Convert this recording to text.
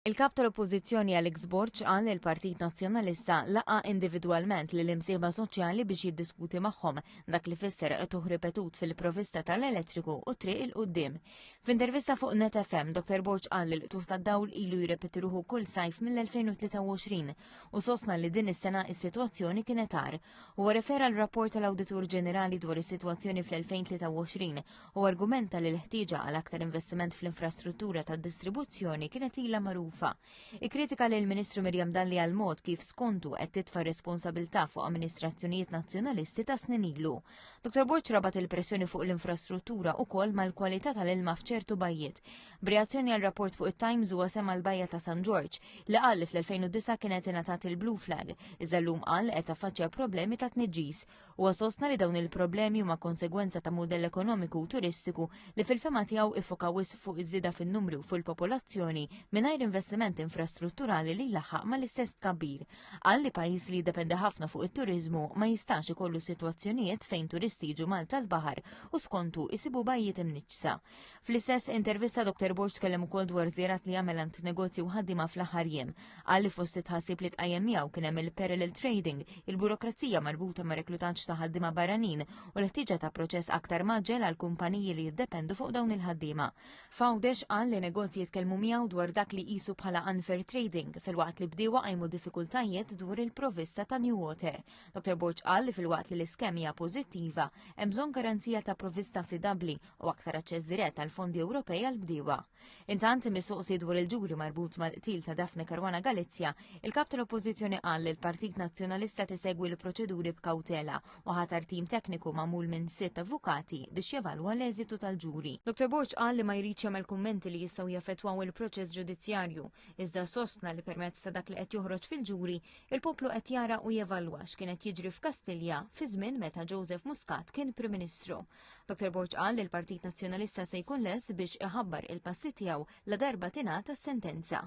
Il-kap tal-Oppożizzjoni Alex Borg qal li l-Partit Nazzjonalista laqa individwalment lill imsieħba soċjali biex jiddiskuti magħhom dak li fisser qed ripetut fil-provista tal-elettriku u triq il-qudiem. F'intervista fuq Net FM, Dr. Borg qal li l-qtuf tad-dawl ilu jirrepetiruhu kull sajf mill-2023 u sostna li din is-sena is-sitwazzjoni kienet għar. Huwa refera l-rapport tal-Awditur Ġenerali dwar is-sitwazzjoni fl-2023 u argumenta li l-ħtieġa għal aktar investiment fl-infrastruttura tad-distribuzzjoni kienet ilha magħrufa. Ikkritika lil Ministru Mirjam Dalli għal mod kif skontu qed titfa' responsabilità fuq amministrazzjonijiet nazzjonalisti ta' snin ilu. Dr. Borg rabat il-pressjoni fuq l-infrastruttura wkoll mal-kwalità tal-ilma f'ċertu bajjiet. B'reazzjoni għal rapport fuq it-Times huwa sema l-bajja ta' San George li qal li fl-2009 kienet ingħatat il-Blue Flag, iżda llum qal qed taffaċċja problemi ta' tniġġis. Huwa sostna li dawn il-problemi huma konsegwenza ta' mudell ekonomiku u turistiku li fil-fema tiegħu ifokaw wisq fuq iż-żieda fin-numri u fil-popolazzjoni mingħajr investiment infrastrutturali li laħaq ma l-istess tkabbir. Qal li pajjiż li jiddependi ħafna fuq it-turiżmu ma jistax ikollu sitwazzjonijiet fejn turisti jiġu Malta l-baħar u skontu isibu bajjiet imniġsa. Fl-istess intervista Dr. Borg tkellem ukoll dwar żierat li jagħmel għand negozji u ħaddiema fl-aħħar jiem. Qal li fost it-ħassib li tqajjem miegħu kien hemm il-parallel trading, il-burokrazija marbuta ma' reklutaġġ ta' ħaddiema barranin u l-ħtieġa ta' proċess aktar maġġel għal kumpaniji li jiddependu fuq dawn il-ħaddiema. Fawdex qal li negozji jitkellmu miegħu dwar dak li qisu bħala unfair trading fil-waqt li bdiewa għajmu diffikultajiet dwar il-provvista ta' New Water. Dr. Borg qal li fil-waqt li l-iskema hija pożittiva hemm bżonn garanzija ta' provvista fidabbli u aktar aċċess dirett għal fondi Ewropej għal bdiewa. Intant mistoqsi dwar il-ġuri marbut mal-qtil ta' Daphne Caruana Galizia, il-kap tal-Oppożizzjoni qal li l-Partit Nazzjonalista tisegwi l-proċeduri b'kawtela u ħatar tim tekniku magħmul minn 6 avukati biex jevalwa l-eżitu tal-ġuri. Dr. Borg qal li ma jridx jagħmel kummenti li jistgħu jaffettwaw il-proċess ġudizzjarju. Iżda sostna li permezz ta' dak li qed joħroġ fil-ġuri, il-poplu qed jara u jevalwa x'kienet jiġri f'Kastilja fi żmien meta Joseph Muscat kien Prim Ministru. Dr. Borg qal li l-Partit Nazzjonalista se jkun lest biex iħabbar il-passi tiegħu la darba tingħata s-sentenza.